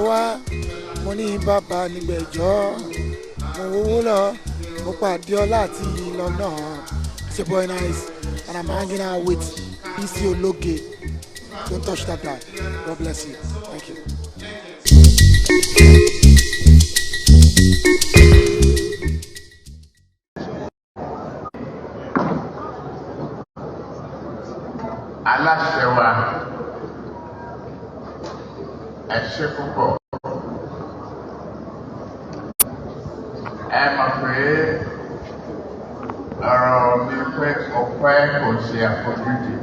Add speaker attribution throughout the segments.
Speaker 1: wá mo ní bàbá nígbẹ̀jọ́ mo wó lọ mo pàdé ọlá àti London. It's your boy Nice and I'm hanging out with Bisi Ologe. Don't touch that guy. God bless you. Thank you.
Speaker 2: Aláṣẹ wa ẹ ṣé púpọ̀. Ẹ mọ̀ pé ọ̀rọ̀ mi pé ọpẹ́ kò ṣe àfojúdi.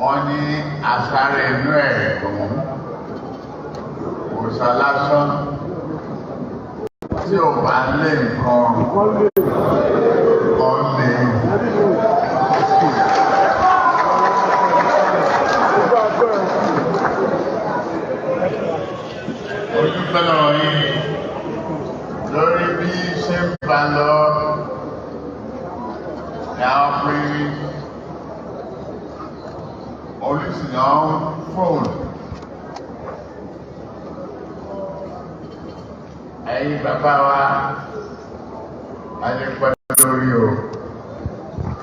Speaker 2: Wọ́n ní àsáré inú ẹ̀ẹ̀kùn kò sọ lásán tí ò bá lé nǹkan ọ̀lẹ́. Ojú pẹ́lú yìí lórí bí ṣe ń bá lọ ní àwọn pé olùsìnà fóònù. Ẹ̀yin bàbá wa adépẹ́ lórí o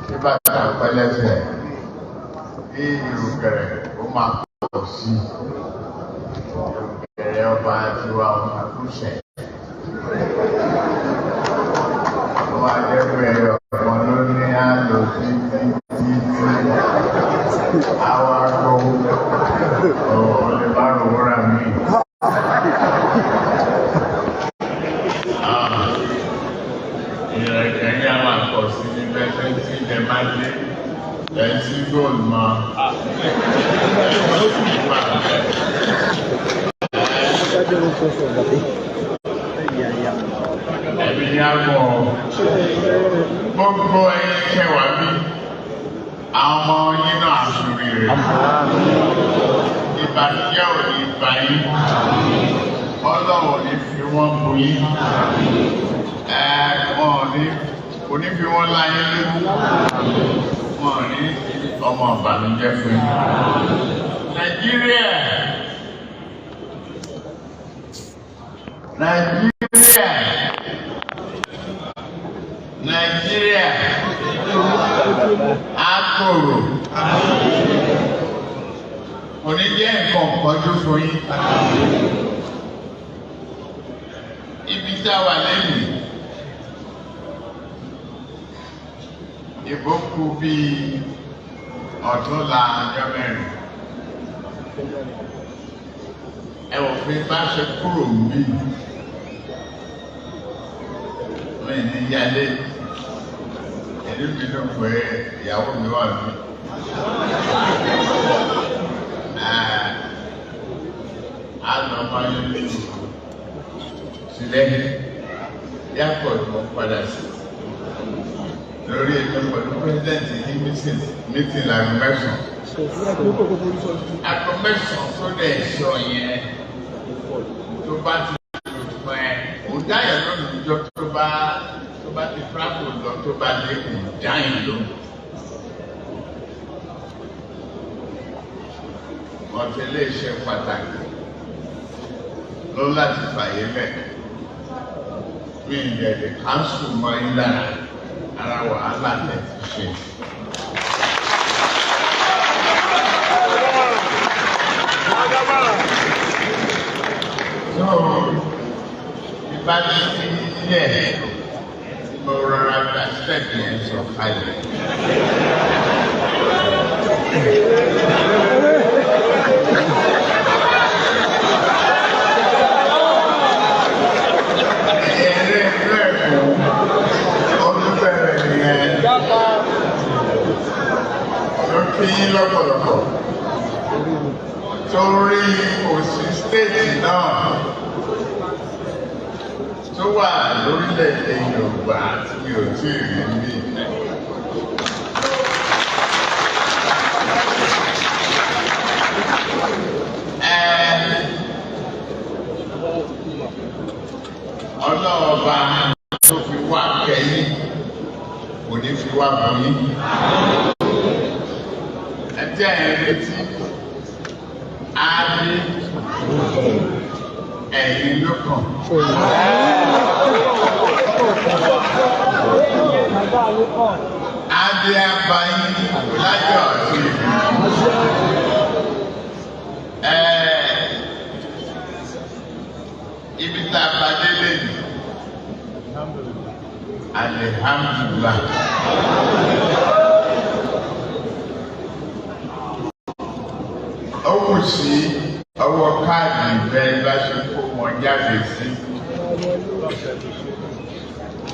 Speaker 2: tí bàtà pẹ́lẹ́sẹ̀ bí ìrùkẹ̀rẹ̀ ó máa pọ̀ sí ìrùkẹ̀rẹ̀ ọba àti wa ọmọ àkúṣẹ̀. Ó máa jẹ́ pé ọmọ ló ní àlò tí àwọn akọ lè má rò wúrà mí. Ìrẹ̀kẹ̀yà máa pọ̀ sí ní bẹ́ẹ̀ tí ilẹ̀ máa lé ẹ̀sí góòlù mọ́. Ẹ̀mí ni a mọ̀ gbogbo ẹ̀yẹ kẹwàá bí àwọn ọmọ yín náà àṣírí rẹ̀. Ìbànújẹ́ ò ní bá yín. Ọlọ́run ò ní fi wọ́n bu yín. Kò ní fi wọ́n láyé lójú. Wọ́n ní ọmọ ìbànújẹ́ fún yín. Nàìjíríà. Akòrò. Kò ní jẹ́ nǹkan pọ̀jù fún yín. Ibi tá a wà lẹ́yìn. Ìbò kù bíi ọ̀túnla ọjọ́ mẹ́rin. Ẹ wò pé bá ṣe kúrò mí. Wọ́n ní yálé. Ẹ̀dùn mi ló pé ìyàwó mi wà mí. A lọ máa ń lé sílẹ̀ yàtọ̀ ìmọ̀ padà sí. Lórí ètò pẹ̀lú pẹ́sidẹ́ntì ní mítìn àgbẹ̀mẹ́sàn. Àgbẹ̀mẹ́sàn tó lè sọ yẹn tó bá ti lò fún ẹ. Kò dáyọ̀ lónìí ìjọ tó bá ti fúrákò lọ tó bá dé kò dáyọ̀ lónìí. Ọ̀tẹ̀ lè ṣe pàtàkì ló láti fàyè lẹ̀. Mi ìdẹ̀dẹ̀ káńsù mọ́ yín lára. Ara wàhálà lẹ ti ṣe. So, ìbájú ti yẹ mo rọra gba stẹ́ẹ̀kì yẹn sọ kalẹ̀. Lókè lọ́pọ̀lọpọ̀ torí òsì stéètì náà tó wà lórílẹ̀-èdè Yorùbá tí mi ò tí ì rí ní ilẹ̀. Ọlọ́ọ̀ba tó fi wá kẹ́yìn kò ní fi wá bọ̀ yín. Ẹjẹ́ ẹ̀ retí á rí ẹ̀yin ló kàn. Á dé abayín lájọ́ ọ̀tún ìlú. Ibi tá a bá délé ni. Alhamdulillah. Ó kù sí ọwọ́ káàdì ìbẹ́ bá ṣe kó wọn jáde sí.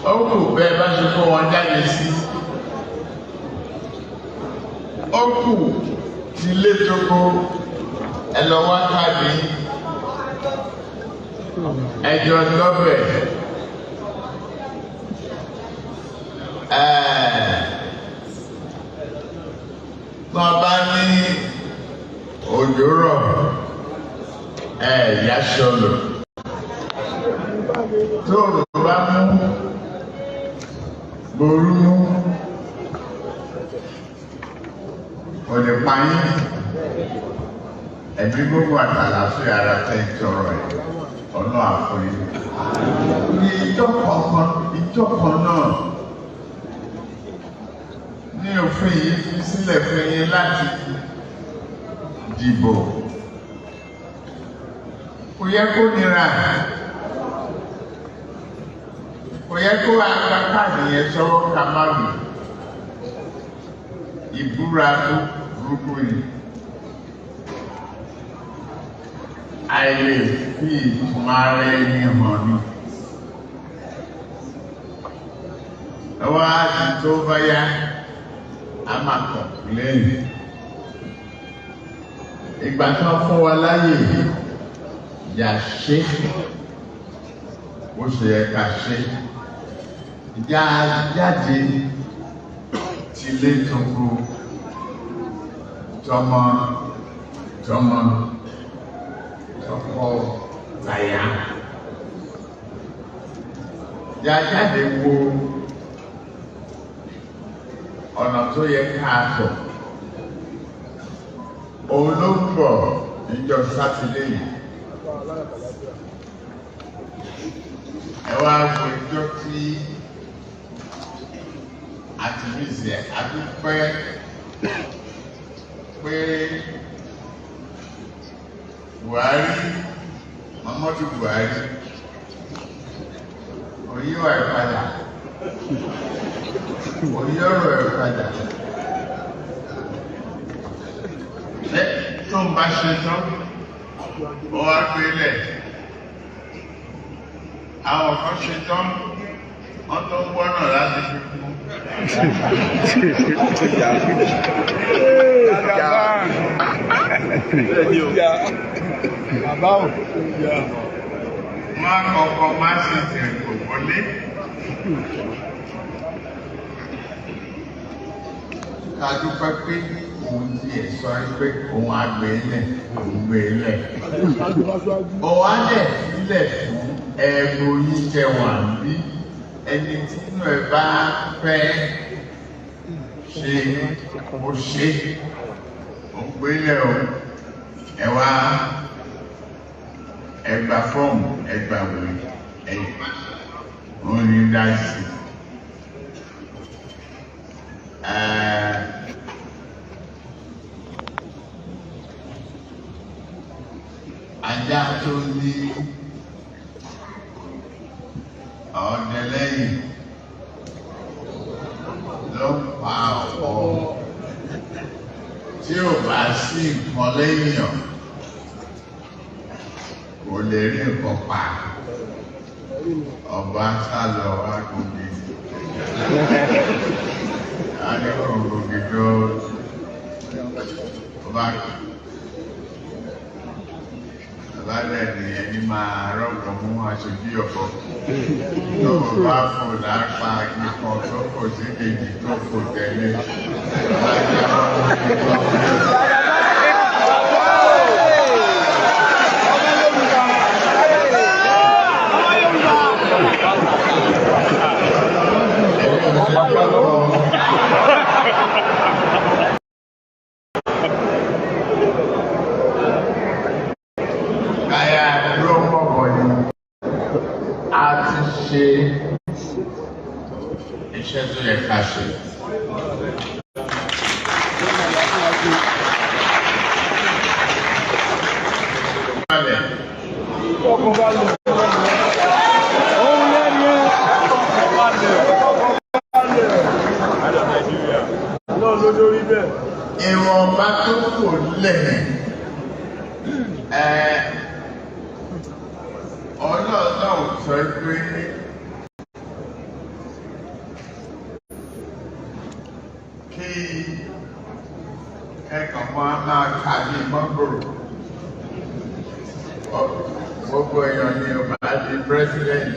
Speaker 2: Ó kù bẹ́ẹ̀ bá ṣe kó wọn jáde sí. Ó kù ti lé tókó ẹ lọ wá káàdì ẹjọ́ lọ́bẹ̀. Wọ́n bá ní òjò rọ̀ ìyá ṣọlọ̀ tó rò bá mú ború mú kò lè payín ẹ̀mí gbogbo àtàlàfíà ara tẹ́ ìtọrọ ẹ̀ ọ̀nà àforí ní ìjọ kan náà ní òfin yìí fi sílẹ̀ fún yín láti dìbò. Kò yẹ kó nira, kò yẹ kó agba káàdì yẹn sọ́wọ́ ká má lù. Ìbúra tó burúkú yìí. Àìlè fi ìtumọ̀ ara ẹni hàn ni. Ẹwà àti tó bá yá, a máa kàn lẹ́yìn. Ìgbà tí wọ́n fún wa láyè yà ṣe ó ṣe yẹ ká ṣe ìjà jáde tilé tókù tọmọ tọkọ tàyà yà jáde wo ọ̀nà tó yẹ ká tọ̀. Òun ló ń bọ̀ níjọ́ sátidé yìí. Ẹ wá wo ìjọ tí àtìmísì ẹ̀ àdúpẹ́ pé Buhari Muhammadu Buhari òyìnbó ẹ̀ padà òyìnbó ẹ̀ padà. Tó ń bá ṣe tán, ó wá gbélẹ̀. Àwọn kan ṣe tán, wọ́n tó ń gbọ́nà láti fi kú. Má kọ̀ọ̀kan má sì tẹ̀ kò wọlé. Ká dúpẹ́ pé òun ti ẹ̀ sọ pé òun àgbélẹ̀ òun gbélẹ̀. Òun á lẹ̀ sílẹ̀ fún ẹ̀rọ yìí jẹun àbí ẹni tí inú ẹ̀ bá fẹ́ ṣe ó ṣe òun gbélẹ̀ o. Ẹ wá ẹgbà fọ́ọ̀mù ẹgbà wòye ẹ̀yìn òun ní dáìsì. Ajá tó ní ọ̀dẹ lẹ́yìn ló pa ọ̀pọ̀ tí ò bá sí nǹkan lẹ́yìn ọ̀ kò lè rí nǹkan pa ọba sálọ agbègbè agbègbè tó ọba lálẹ́ ni ẹni máa rọ́gbọ̀n mú aṣojú ọ̀pọ̀ tó bá fò lápá kíkan tó kò sí kejì tó kò tẹ̀lé lájá iṣẹ́ tó yẹ ká ṣe. Ìwọ̀nba tó kù lẹ́yìn ọlọ́run sọ pé kí ẹ̀kàn máa kà ní mọ́gbòrò gbogbo èèyàn ni ó máa di president.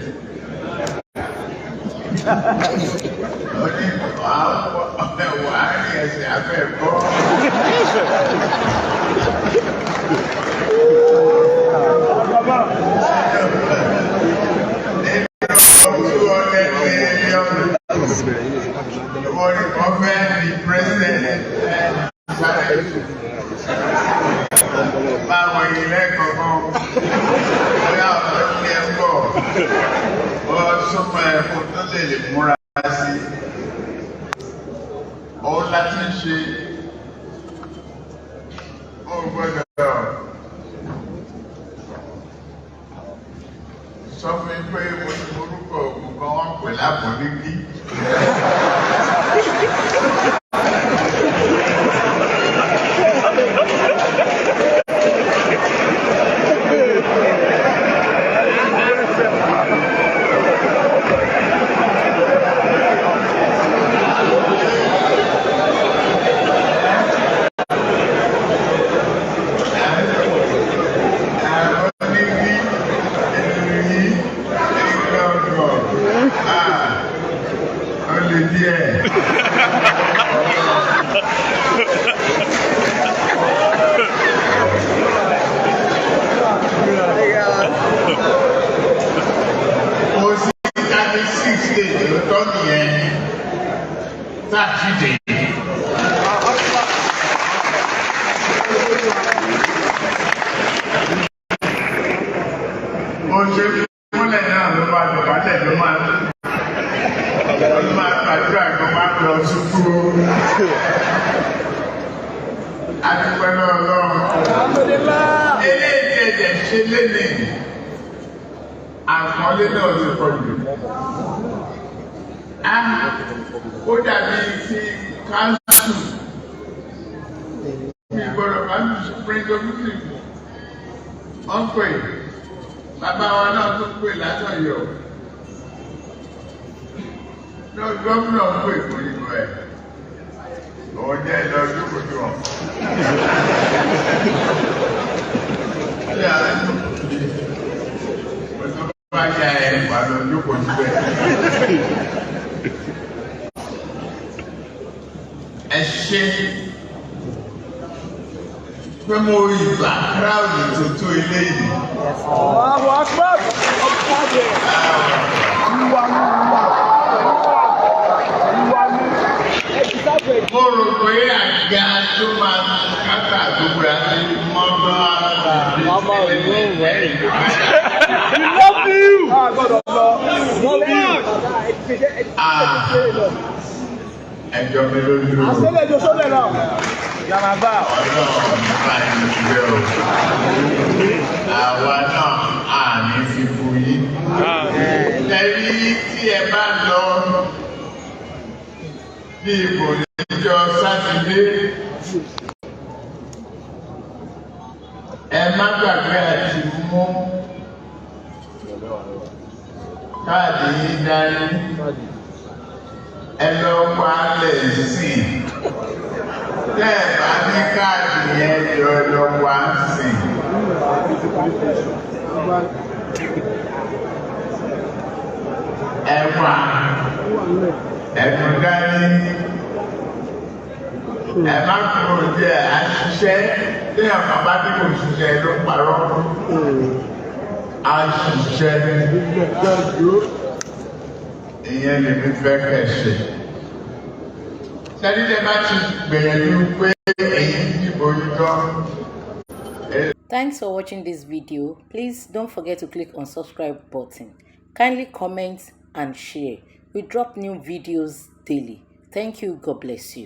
Speaker 2: Ó ní wà á rí ẹsẹ̀ abẹ́ ẹ̀kọ́. Báwo ilé kọ̀ọ̀kan bóyá ọ̀pọ̀ ní ẹ̀ ń bọ̀ ó súnmọ́ ẹ̀kọ́ tó lè múra sí ó láti ṣe ó gbọ́dọ̀ sọ fún mi pé mo ti orúkọ ògùn kan wọ́n pè lápò nígbì. Àkọlé náà ti pọ̀ jù. Ó dàbí ti káńsù. Mi gbọ́dọ̀ bá mi spring committee. Wọ́n pè bàbá wa náà tó pè látọ̀yọ̀. Náà gómìnà ń pè fún ìlú ẹ̀. Òun jẹ́ ìlọ́jú kojú wọn. Báyà ẹ̀ wà lọ jókòó síbẹ̀. Ẹ ṣe pé mo rí ìgbà kíráùdì tó tó ilé yìí. Mo rò pé àga tó máa kákà gbogbo àti mọ́tò
Speaker 3: Mama, we will wait. We love you. God of love. Love you.
Speaker 2: Ẹjọ́ mi lójú.
Speaker 3: Àṣẹlẹ̀ ìjọ sọ́lẹ̀ náà. Yàrá-bá.
Speaker 2: Ọlọ́run nípa ìlú o. Àwa náà à ní fi bu yín. Ẹ̀rí tí ẹ bá lọ ní ìbò níjọ́ Sátidé. Ẹ má gbàgbé àti mú káàdì yín dání. Ẹ lọ wá lẹ̀ sìn. Tẹ́ ẹ bá ní káàdì yẹn yọ lọ wá sìn. Ẹ wà ẹ̀dùn dání. Ẹ má kúrò jẹ́ àṣìṣe tí àwọn bá ní kò ṣiṣẹ́ ló parọ́. Àṣìṣe ìyẹn lè fi fẹ́ kẹ̀ṣe. Sẹ́dídẹ́ bá ti gbìyànjú pé èyí dìbò yìí tán.
Speaker 4: Thanks for watching this video. Please don't forget to click on subscribe button. Kindly comment, and share. We drop new videos daily. Thank you. God bless you.